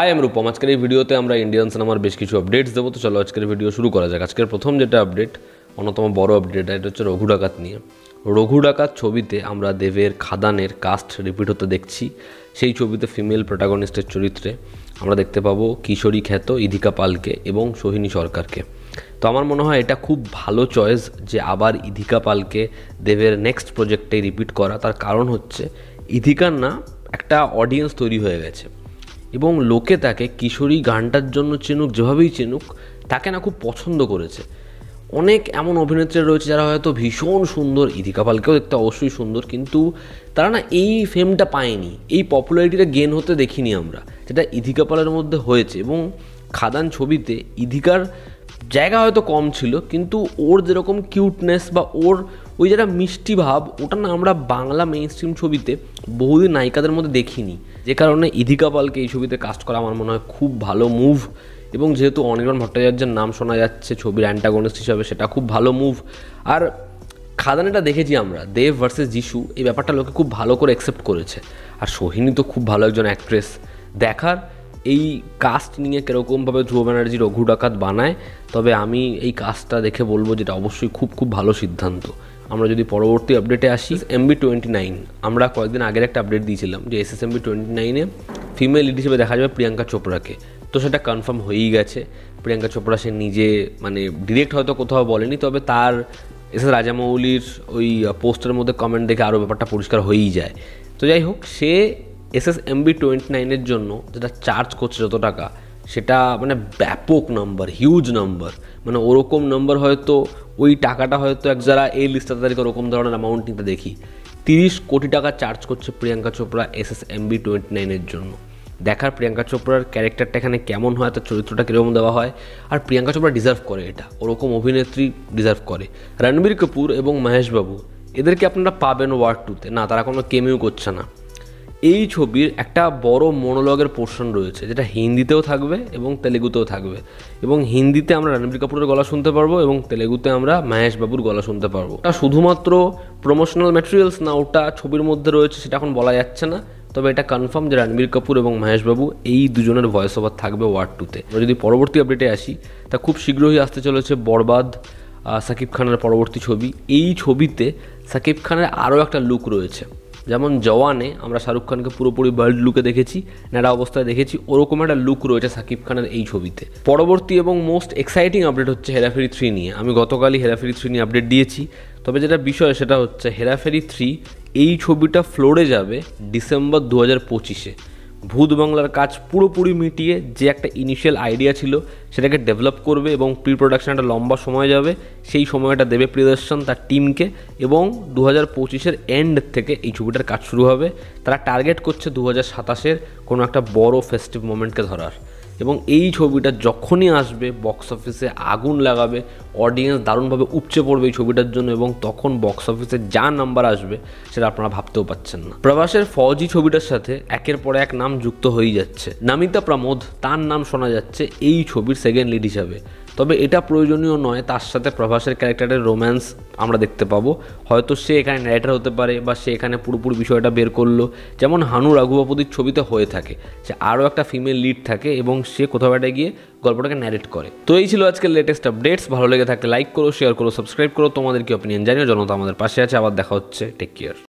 High আমি রূপম। আজকের এই ভিডিওতে আমরা ইন্ডিয়ান সিনেমার বেশ কিছু আপডেটস দেবো। তো চলো আজকের ভিডিও শুরু করা যাক। আজকের প্রথম যেটা আপডেট, অন্যতম বড় আপডেট, এটা হচ্ছে রঘু ডাকাত নিয়ে। রঘু ডাকাত ছবিতে আমরা দেবের খাদানের কাস্ট রিপিট হতে দেখছি। সেই ছবিতে ফিমেল প্রোটাগনিস্টের চরিত্রে আমরা দেখতে পাবো কিশোরী খ্যাত ইধিকা পালকে এবং সোহিনী সরকারকে। তো আমার মনে হয় এটা খুব ভালো চয়েস যে আবার ইধিকা পালকে দেবের নেক্সট প্রজেক্টে রিপিট করা। তার কারণ হচ্ছে ইধিকার না একটা অডিয়েন্স তৈরি হয়ে গেছে এবং লোকে তাকে কিশোরী গানটার জন্য চিনুক, যেভাবেই চিনুক, তাকে না খুব পছন্দ করেছে। অনেক এমন অভিনেত্রী রয়েছে যারা হয়তো ভীষণ সুন্দর, ইধিকা পালকেও দেখতে অবশ্যই সুন্দর, কিন্তু তারা না এই ফেমটা পায়নি, এই পপুলারিটিটা গেন হতে দেখিনি আমরা, যেটা ইধিকা পালের মধ্যে হয়েছে। এবং খাদান ছবিতে ইধিকার জায়গা হয়তো কম ছিল, কিন্তু ওর যেরকম কিউটনেস বা ওর ওই যেটা মিষ্টি ভাব, ওটা না আমরা বাংলা মেইন স্ট্রিম ছবিতে বহুদিন নায়িকাদের মধ্যে দেখিনি। যে কারণে ইধিকা পালকে এই ছবিতে কাস্ট করা আমার মনে হয় খুব ভালো মুভ। এবং যেহেতু অনির্বাণ ভট্টাচার্যের নাম শোনা যাচ্ছে ছবির অ্যান্টাগনিস্ট হিসাবে, সেটা খুব ভালো মুভ। আর খাদানেটা দেখেছি আমরা, দেব ভার্সেস যিশু, এই ব্যাপারটা লোকে খুব ভালো করে অ্যাকসেপ্ট করেছে। আর সোহিনী তো খুব ভালো একজন অ্যাক্ট্রেস। দেখার এই কাস্ট নিয়ে কীরকমভাবে ধ্রুব ব্যানার্জি রঘু ডাকাত বানায়। তবে আমি এই কাস্টটা দেখে বলবো যেটা অবশ্যই খুব খুব ভালো সিদ্ধান্ত। আমরা যদি পরবর্তী আপডেটে আসি, SSMB29, আমরা কয়েকদিন আগের একটা আপডেট দিয়েছিলাম যে SSMB29-এ ফিমেল লিড হিসেবে দেখা যাবে প্রিয়াঙ্কা চোপড়াকে। তো সেটা কনফার্ম হয়েই গেছে। প্রিয়াঙ্কা চোপড়া সে নিজে ডিরেক্ট হয়তো কোথাও বলেনি, তবে তার SS রাজামৌলির ওই পোস্টের মধ্যে কমেন্ট দেখে আরও ব্যাপারটা পরিষ্কার হয়েই যায়। তো যাই হোক, সে SSMB29-এর জন্য যেটা চার্জ করছে যত টাকা, সেটা ব্যাপক নাম্বার, হিউজ নাম্বার। ওরকম নাম্বার হয়তো ওই টাকাটা হয়তো এক যারা এই লিস্টটা তাদেরকে ওরকম ধরনের অ্যামাউন্ট নিতে দেখি। 30 কোটি টাকা চার্জ করছে প্রিয়াঙ্কা চোপড়া SSMB29-এর জন্য। দেখার প্রিয়াঙ্কা চোপড়ার ক্যারেক্টারটা এখানে কেমন হয়, তার চরিত্রটা কীরকম দেওয়া হয়। আর প্রিয়াঙ্কা চোপড়া ডিজার্ভ করে এটা, ওরকম অভিনেত্রী ডিজার্ভ করে। রণবীর কাপুর এবং মহেশ বাবু, এদেরকে আপনারা পাবেন ওয়ার 2-তে, না তারা কোনো কেমিও করছে না। এই ছবির একটা বড় মোনোলগের পোর্শন রয়েছে, যেটা হিন্দিতেও থাকবে এবং তেলেগুতেও থাকবে। এবং হিন্দিতে আমরা রণবীর কাপুরের গলা শুনতে পারবো এবং তেলেগুতে আমরা মহেশ বাবুর গলা শুনতে পারবো। ওটা শুধুমাত্র প্রমোশনাল ম্যাটেরিয়ালস না, ওটা ছবির মধ্যে রয়েছে, সেটা এখন বলা যাচ্ছে না। তবে এটা কনফার্ম যে রণবীর কাপুর এবং মহেশ বাবু এই দুজনের ভয়েস ওভার থাকবে ওয়ার 2-তে। আমরা যদি পরবর্তী আপডেটে আসি, তা খুব শীঘ্রই আসতে চলেছে বরবাদ, সাকিব খানের পরবর্তী ছবি। এই ছবিতে সাকিব খানের আরও একটা লুক রয়েছে। যেমন জওয়ানে আমরা শাহরুখ খানকে পুরোপুরি বার্ড লুকে দেখেছি, ন্যাড়া অবস্থায় দেখেছি, ওরকম একটা লুক রয়েছে সাকিব খানের এই ছবিতে। পরবর্তী এবং মোস্ট এক্সাইটিং আপডেট হচ্ছে হেরাফেরি 3 নিয়ে। আমি গতকালই হেরাফেরি 3 নিয়ে আপডেট দিয়েছি। তবে যেটা বিষয় সেটা হচ্ছে হেরাফেরি 3 এই ছবিটা ফ্লোরে যাবে ডিসেম্বর 2025-এ। ভূত বাংলার কাজ পুরোপুরি মিটিয়ে যে একটা ইনিশিয়াল আইডিয়া ছিল সেটাকে ডেভেলপ করবে এবং প্রি প্রোডাকশন একটা লম্বা সময় যাবে, সেই সময়টা দেবে প্রিয়দর্শন তার টিমকে। এবং 2025-এর এন্ড থেকে এই ছবিটার কাজ শুরু হবে। তারা টার্গেট করছে 2027-এর কোনো একটা বড় ফেস্টিভ মোমেন্টকে ধরার। এবং এই ছবিটা যখনই আসবে বক্স অফিসে আগুন লাগাবে, অডিয়েন্স দারুণভাবে উপচে পড়বে এই ছবিটার জন্য, এবং তখন বক্স অফিসে যা নাম্বার আসবে সেটা আপনারা ভাবতেও পাচ্ছেন না। প্রভাসের ফৌজি ছবিটার সাথে একের পর এক নাম যুক্ত হয়েই যাচ্ছে। নামিতা প্রমোদ, তার নাম শোনা যাচ্ছে এই ছবির সেকেন্ড লিড হিসাবে। তবে এটা প্রয়োজনীয় নয় তার সাথে প্রভাসের ক্যারেক্টারের রোম্যান্স আমরা দেখতে পাবো। হয়তো সে এখানে ন্যারেটার হতে পারে, বা সে এখানে পুরোপুরি বিষয়টা বের করলো, যেমন হানু রঘুবাবুদির ছবিতে হয়ে থাকে, যে আরও একটা ফিমেল লিড থাকে এবং সে কোথাও একটা গিয়ে গল্পটাকে ন্যারেট করে। তো এই ছিল আজকের লেটেস্ট আপডেটস। ভালো লেগে থাকলে লাইক করো, শেয়ার করো, সাবস্ক্রাইব করো। তোমাদের কি অপিনিয়ন জানিও। জনতা আমাদের পাশে আছে। আবার দেখা হচ্ছে। Take care.